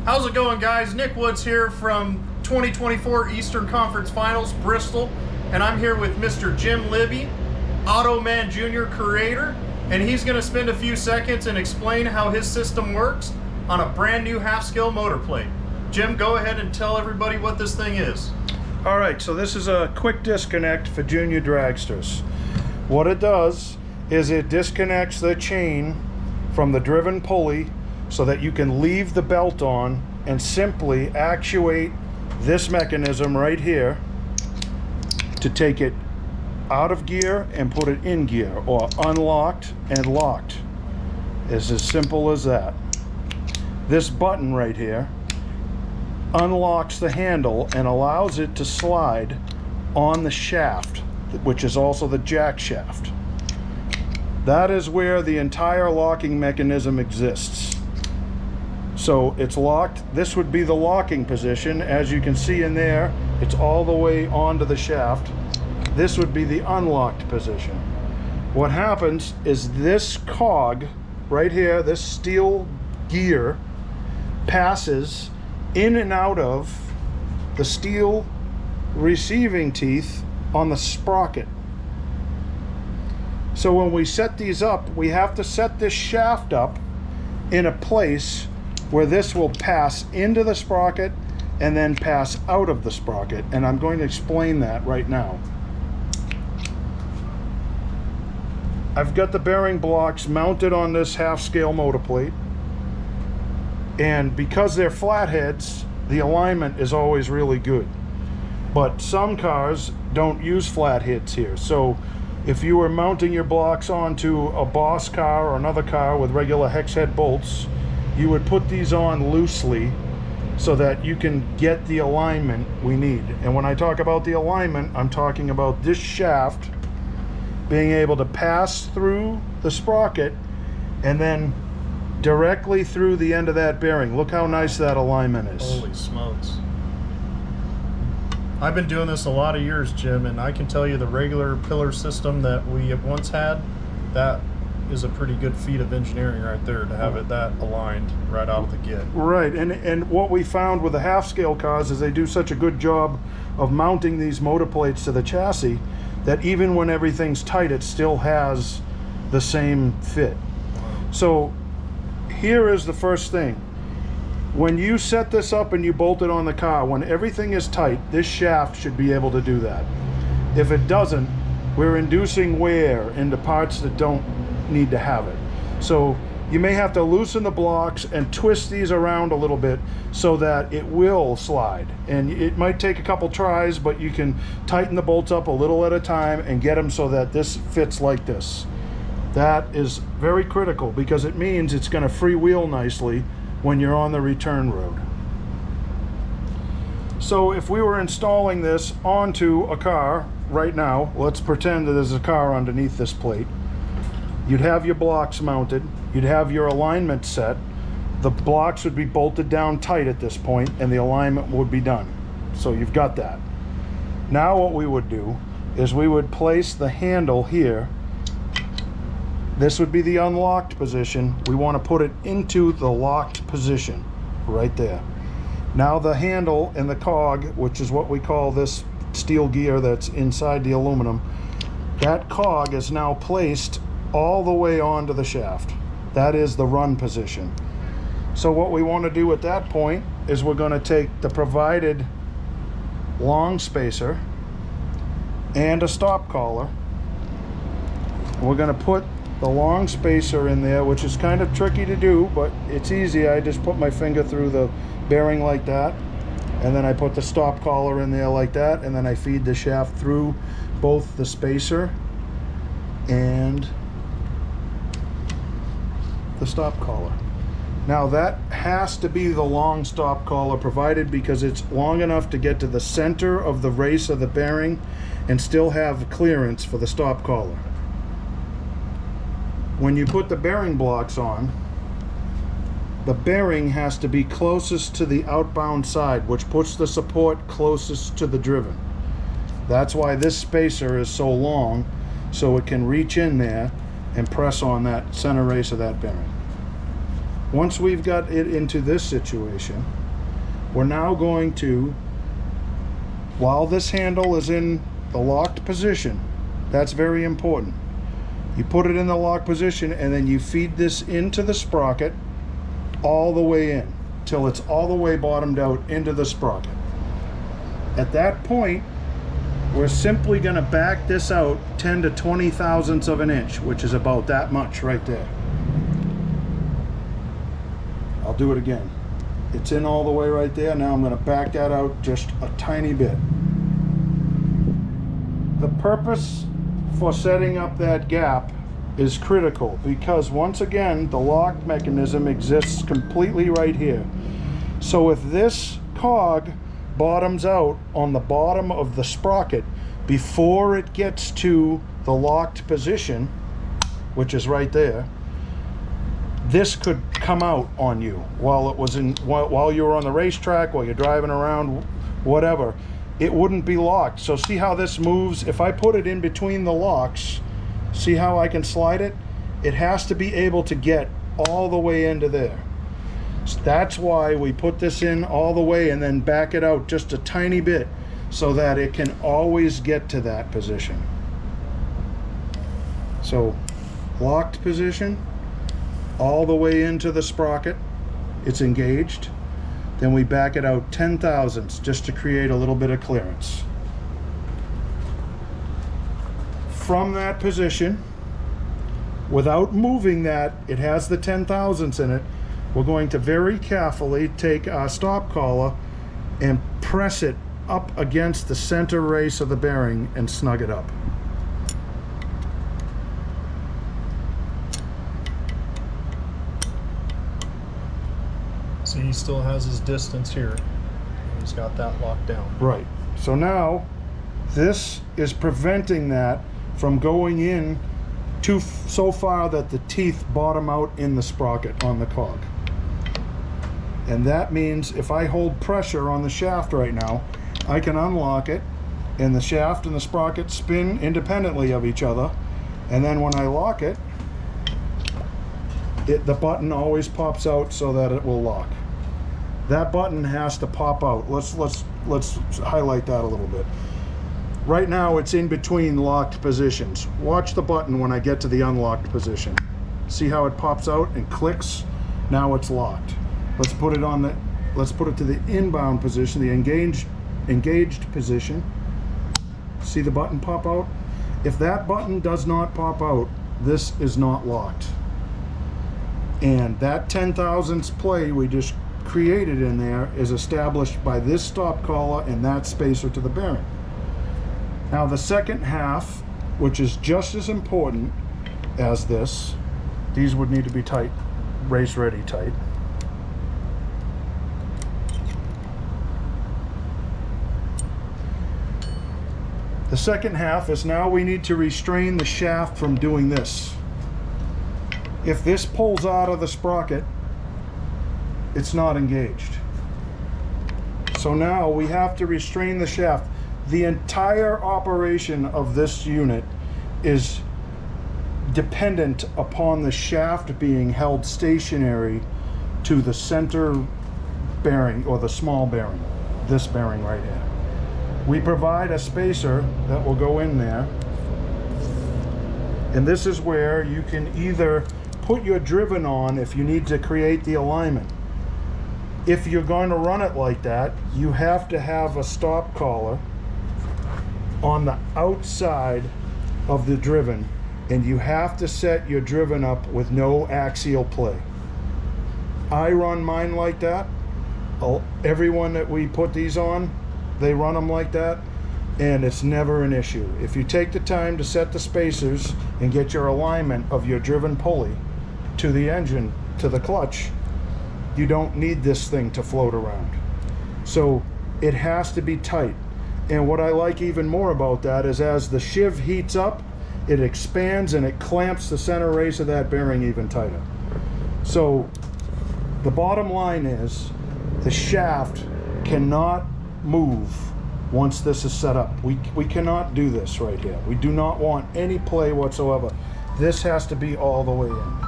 How's it going, guys? Nick Woods here from 2024 Eastern Conference Finals, Bristol, and I'm here with Mr. Jim Libby, Automan Junior creator, and he's going to spend a few seconds and explain how his system works on a brand new half-scale motor plate. Jim, go ahead and tell everybody what this thing is. All right, so this is a quick disconnect for junior dragsters. What it does is it disconnects the chain from the driven pulley so that you can leave the belt on and simply actuate this mechanism right here to take it out of gear and put it in gear, or unlocked and locked. It's as simple as that. This button right here unlocks the handle and allows it to slide on the shaft, which is also the jack shaft. That is where the entire locking mechanism exists. So it's locked. This would be the locking position. As you can see in there, it's all the way onto the shaft. This would be the unlocked position. What happens is this cog right here, this steel gear, passes in and out of the steel receiving teeth on the sprocket. So when we set these up, we have to set this shaft up in a place where this will pass into the sprocket and then pass out of the sprocket, and I'm going to explain that right now. I've got the bearing blocks mounted on this half-scale motor plate, and because they're flatheads, the alignment is always really good. But some cars don't use flatheads here, so if you were mounting your blocks onto a Boss car or another car with regular hex head bolts, you would put these on loosely so that you can get the alignment we need. And when I talk about the alignment, I'm talking about this shaft being able to pass through the sprocket and then directly through the end of that bearing. Look how nice that alignment is. Holy smokes. I've been doing this a lot of years, Jim, and I can tell you the regular pillar system that we once had, that is a pretty good feat of engineering right there, to have it that aligned right out of the get. Right, and what we found with the half-scale cars is they do such a good job of mounting these motor plates to the chassis that even when everything's tight, it still has the same fit. So here is the first thing. When you set this up and you bolt it on the car, when everything is tight, this shaft should be able to do that. If it doesn't, we're inducing wear into parts that don't need to have it. So you may have to loosen the blocks and twist these around a little bit so that it will slide. And it might take a couple tries, but you can tighten the bolts up a little at a time and get them so that this fits like this. That is very critical because it means it's going to freewheel nicely when you're on the return road. So if we were installing this onto a car right now, let's pretend that there's a car underneath this plate. You'd have your blocks mounted, you'd have your alignment set, the blocks would be bolted down tight at this point, and the alignment would be done. So you've got that. Now what we would do is we would place the handle here. This would be the unlocked position. We want to put it into the locked position right there. Now the handle and the cog, which is what we call this steel gear that's inside the aluminum, that cog is now placed all the way onto the shaft. That is the run position. So what we want to do at that point is we're going to take the provided long spacer and a stop collar. We're going to put the long spacer in there, which is kind of tricky to do, but it's easy. I just put my finger through the bearing like that, and then I put the stop collar in there like that, and then I feed the shaft through both the spacer and the stop collar. Now that has to be the long stop collar provided because it's long enough to get to the center of the race of the bearing and still have clearance for the stop collar. When you put the bearing blocks on, the bearing has to be closest to the outbound side, which puts the support closest to the driven. That's why this spacer is so long, so it can reach in there and press on that center race of that bearing. Once we've got it into this situation, we're now going to, while this handle is in the locked position, that's very important. You put it in the locked position and then you feed this into the sprocket all the way in till it's all the way bottomed out into the sprocket. At that point, we're simply going to back this out 10 to 20 thousandths of an inch, which is about that much right there. I'll do it again. It's in all the way right there. Now I'm going to back that out just a tiny bit. The purpose for setting up that gap is critical because once again the lock mechanism exists completely right here. So if this cog bottoms out on the bottom of the sprocket before it gets to the locked position, which is right there, this could come out on you while it was in, while you were on the racetrack, while you're driving around, whatever. It wouldn't be locked. So see how this moves? If I put it in between the locks, see how I can slide it? It has to be able to get all the way into there. So that's why we put this in all the way and then back it out just a tiny bit so that it can always get to that position. So locked position, all the way into the sprocket, it's engaged. Then we back it out 10 thousandths just to create a little bit of clearance. From that position, without moving that, it has the 10 thousandths in it, we're going to very carefully take our stop collar and press it up against the center race of the bearing and snug it up. So he still has his distance here. He's got that locked down. Right. So now this is preventing that from going in so far that the teeth bottom out in the sprocket on the cog. And that means if I hold pressure on the shaft right now, I can unlock it and the shaft and the sprocket spin independently of each other. And then when I lock it, the button always pops out so that it will lock. That button has to pop out. Let's highlight that a little bit. Right now it's in between locked positions. Watch the button when I get to the unlocked position. See how it pops out and clicks? Now it's locked. Let's put it to the inbound position, the engaged position. See the button pop out? If that button does not pop out, this is not locked. And that 10 thousandths play we just created in there is established by this stop collar and that spacer to the bearing. Now the second half, which is just as important as this, these would need to be tight, race ready tight. The second half is now we need to restrain the shaft from doing this. If this pulls out of the sprocket, it's not engaged. So now we have to restrain the shaft. The entire operation of this unit is dependent upon the shaft being held stationary to the center bearing or the small bearing, this bearing right here. We provide a spacer that will go in there, and this is where you can either put your driven on if you need to create the alignment. If you're going to run it like that, you have to have a stop collar on the outside of the driven, and you have to set your driven up with no axial play. I run mine like that. Everyone that we put these on, they run them like that, and it's never an issue. If you take the time to set the spacers and get your alignment of your driven pulley to the engine, to the clutch, you don't need this thing to float around. So it has to be tight. And what I like even more about that is as the sheave heats up, it expands and it clamps the center race of that bearing even tighter. So the bottom line is the shaft cannot move once this is set up. We cannot do this right here. We do not want any play whatsoever. This has to be all the way in.